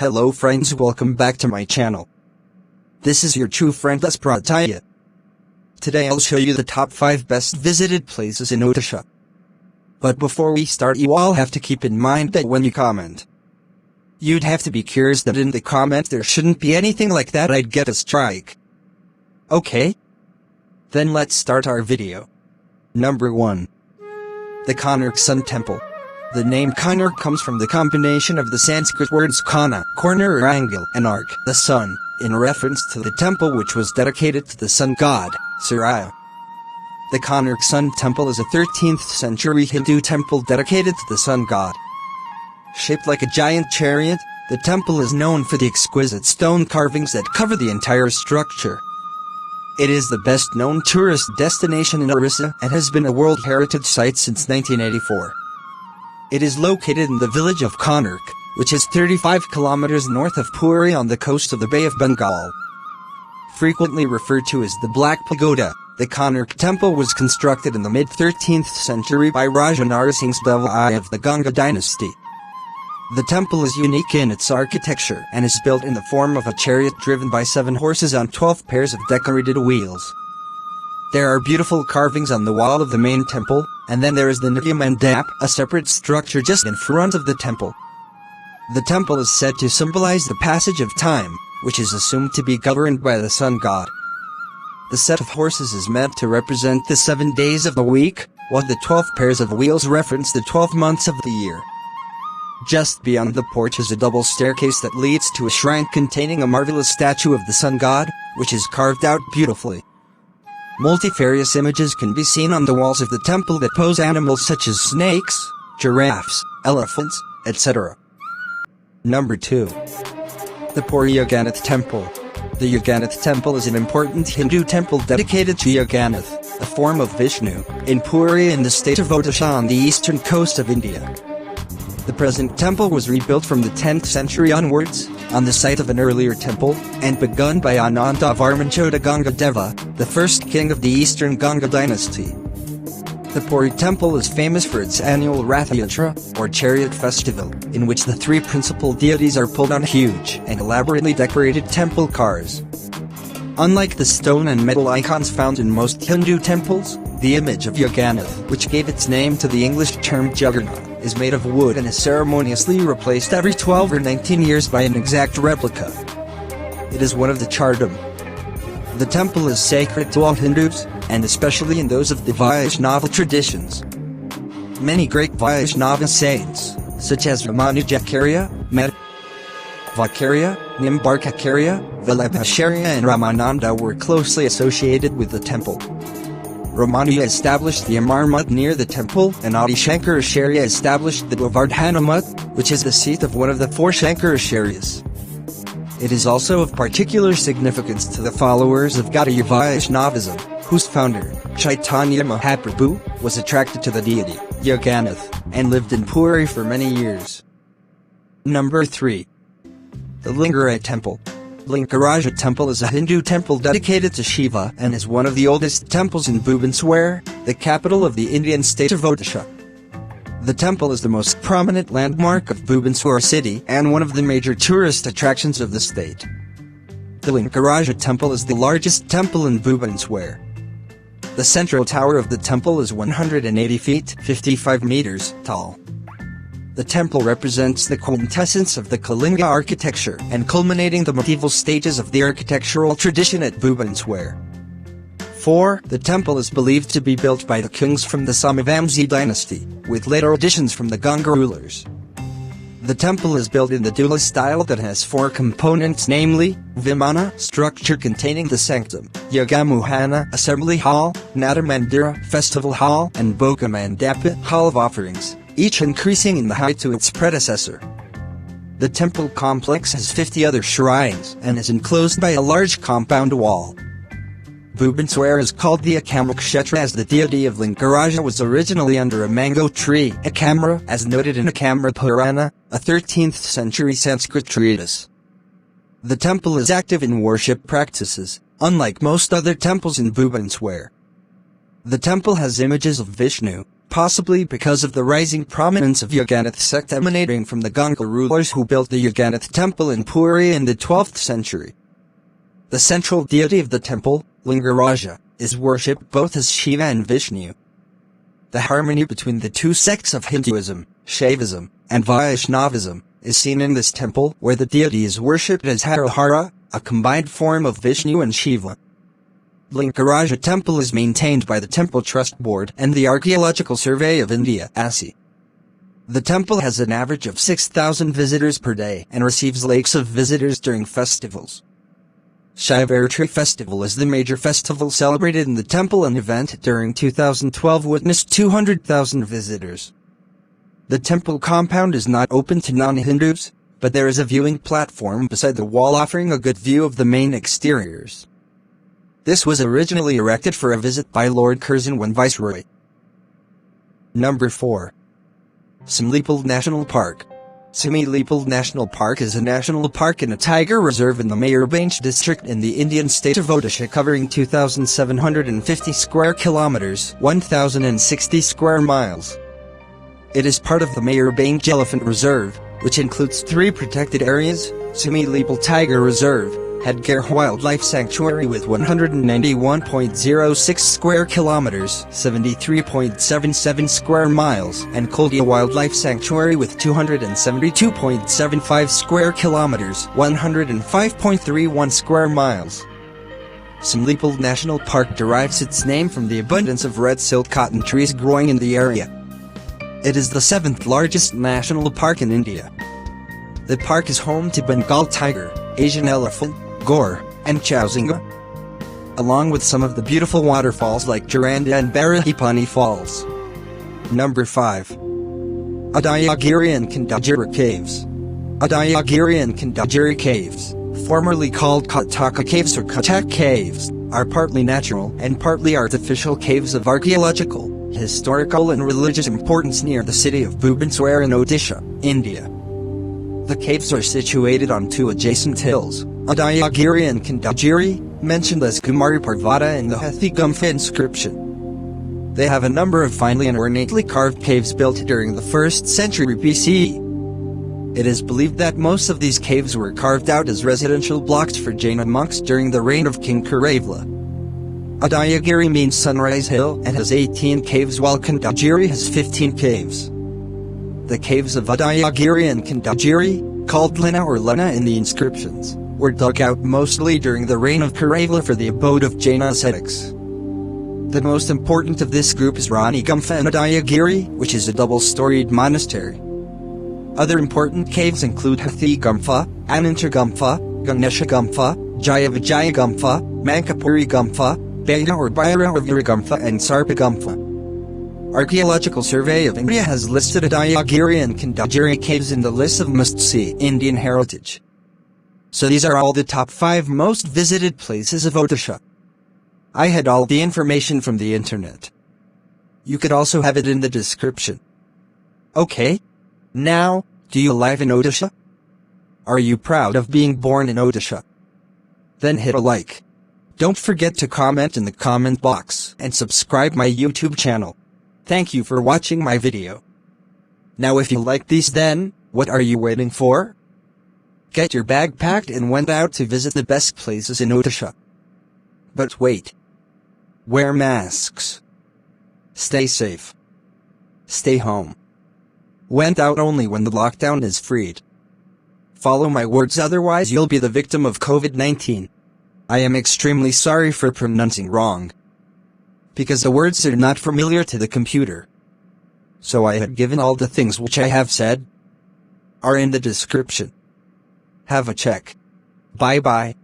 Hello friends, welcome back to my channel. This is your true friend Prataya. Today I'll show you the top 5 best visited places in Odisha. But before we start, you all have to keep in mind that when you comment, you'd have to be curious that in the comment there shouldn't be anything like that, I'd get a strike. Okay? Then let's start our video. Number 1. The Konark Sun Temple. The name Konark comes from the combination of the Sanskrit words Kona, corner or angle, and ark, the sun, in reference to the temple which was dedicated to the sun god, Surya. The Konark Sun Temple is a 13th century Hindu temple dedicated to the sun god. Shaped like a giant chariot, the temple is known for the exquisite stone carvings that cover the entire structure. It is the best-known tourist destination in Orissa and has been a World Heritage Site since 1984. It is located in the village of Konark, which is 35 kilometers north of Puri on the coast of the Bay of Bengal. Frequently referred to as the Black Pagoda, the Konark Temple was constructed in the mid-13th century by Raja Narasinghs Deva-I of the Ganga Dynasty. The temple is unique in its architecture and is built in the form of a chariot driven by 7 horses on 12 pairs of decorated wheels. There are beautiful carvings on the wall of the main temple, and then there is the Natya Mandap, a separate structure just in front of the temple. The temple is said to symbolize the passage of time, which is assumed to be governed by the sun god. The set of horses is meant to represent the 7 days of the week, while the 12 pairs of wheels reference the 12 months of the year. Just beyond the porch is a double staircase that leads to a shrine containing a marvelous statue of the sun god, which is carved out beautifully. Multifarious images can be seen on the walls of the temple that pose animals such as snakes, giraffes, elephants, etc. Number 2. The Puri Temple. The Jagannath Temple is an important Hindu temple dedicated to Jagannath, a form of Vishnu, in Puri in the state of Odisha on the eastern coast of India. The present temple was rebuilt from the 10th century onwards, on the site of an earlier temple, and begun by Anandavarman Ganga Deva, the first king of the eastern Ganga Dynasty. The Puri temple is famous for its annual Rath Yatra, or chariot festival, in which the 3 principal deities are pulled on huge and elaborately decorated temple cars. Unlike the stone and metal icons found in most Hindu temples, the image of Jagannath, which gave its name to the English term Juggernaut, is made of wood and is ceremoniously replaced every 12 or 19 years by an exact replica. It is one of the Chardam. The temple is sacred to all Hindus, and especially in those of the Vaishnava traditions. Many great Vaishnava saints, such as Ramanujakarya, Madhvakarya, Nimbarkakarya, Vallabhacharya and Ramananda were closely associated with the temple. Ramanuja established the Amar Mutt near the temple, and Adi Shankaracharya established the Govardhana Mutt, which is the seat of one of the 4 Shankaracharyas. It is also of particular significance to the followers of Gaudiya Vaishnavism, whose founder, Chaitanya Mahaprabhu, was attracted to the deity, Jagannath, and lived in Puri for many years. Number 3. The Lingaraja Temple. Lingaraja Temple is a Hindu temple dedicated to Shiva and is one of the oldest temples in Bhubaneswar, the capital of the Indian state of Odisha. The temple is the most prominent landmark of Bhubaneswar city and one of the major tourist attractions of the state. The Lingaraja Temple is the largest temple in Bhubaneswar. The central tower of the temple is 180 feet (55 meters) tall. The temple represents the quintessence of the Kalinga architecture and culminating the medieval stages of the architectural tradition at Bhubaneswar. 4. The temple is believed to be built by the kings from the Somavamsi dynasty, with later additions from the Ganga rulers. The temple is built in the Dula style that has 4 components, namely, Vimana structure containing the sanctum, Yagamohana assembly hall, Natamandira festival hall, and Bogamandapa hall of offerings, each increasing in the height to its predecessor. The temple complex has 50 other shrines and is enclosed by a large compound wall. Bhubaneswar is called the Akamakshetra as the deity of Lingaraja was originally under a mango tree, Akamra, as noted in Akamra Purana, a 13th century Sanskrit treatise. The temple is active in worship practices, unlike most other temples in Bhubaneswar. The temple has images of Vishnu, possibly because of the rising prominence of Jagannath sect emanating from the Ganga rulers who built the Jagannath Temple in Puri in the 12th century. The central deity of the temple, Lingaraja, is worshipped both as Shiva and Vishnu. The harmony between the two sects of Hinduism, Shaivism, and Vaishnavism, is seen in this temple where the deity is worshipped as Harahara, a combined form of Vishnu and Shiva. Lingaraja Temple is maintained by the Temple Trust Board and the Archaeological Survey of India (ASI). The temple has an average of 6,000 visitors per day and receives lakhs of visitors during festivals. Shivaratri Festival is the major festival celebrated in the temple. An event during 2012 witnessed 200,000 visitors. The temple compound is not open to non-Hindus, but there is a viewing platform beside the wall offering a good view of the main exteriors. This was originally erected for a visit by Lord Curzon when Viceroy. Number 4. Similipal National Park. Similipal National Park is a national park and a tiger reserve in the Mayurbhanj district in the Indian state of Odisha, covering 2,750 square kilometers, 1,060 square miles. It is part of the Mayurbhanj Elephant Reserve, which includes 3 protected areas: Similipal Tiger Reserve, Hedgehog Wildlife Sanctuary with 191.06 square kilometers, 73.77 square miles, and Koldia Wildlife Sanctuary with 272.75 square kilometers, 105.31 square miles. Similipal National Park derives its name from the abundance of red silk cotton trees growing in the area. It is the 7th largest national park in India. The park is home to Bengal tiger, Asian elephant, Gore, and Chowsinga, along with some of the beautiful waterfalls like Jaranda and Barahipani Falls. Number 5. Udayagiri and Kandagiri Caves. Udayagiri and Kandagiri Caves, formerly called Kataka Caves or Katak Caves, are partly natural and partly artificial caves of archaeological, historical and religious importance near the city of Bhubaneswar in Odisha, India. The caves are situated on 2 adjacent hills, Udayagiri and Kandagiri, mentioned as Kumari Parvata in the Hathi Gumpha inscription. They have a number of finely and ornately carved caves built during the 1st century BCE. It is believed that most of these caves were carved out as residential blocks for Jaina monks during the reign of King Karavla. Udayagiri means Sunrise Hill and has 18 caves, while Kandagiri has 15 caves. The caves of Udayagiri and Kandagiri, called Lena or Lena in the inscriptions, were dug out mostly during the reign of Karavla for the abode of Jaina ascetics. The most important of this group is Rani Gumpha and Udayagiri, which is a double-storied monastery. Other important caves include Hathi Gumpha, Ananta Gumpha, Ganesha Gumpha, Jaya Vijaya Gumpha, Mankapuri Gumpha, Baya or Bhairaravira Gumpha and Sarpa Gumpha. Archaeological Survey of India has listed Udayagiri and Kandagiri caves in the list of must-see Indian heritage. So these are all the top 5 most visited places of Odisha. I had all the information from the internet. You could also have it in the description. Okay? Now, do you live in Odisha? Are you proud of being born in Odisha? Then hit a like. Don't forget to comment in the comment box and subscribe my YouTube channel. Thank you for watching my video. Now if you like these, then, what are you waiting for? Get your bag packed and went out to visit the best places in Odisha. But wait. Wear masks. Stay safe. Stay home. Went out only when the lockdown is freed. Follow my words, otherwise you'll be the victim of COVID-19. I am extremely sorry for pronouncing wrong, because the words are not familiar to the computer. So I had given all the things which I have said are in the description. Have a check. Bye bye.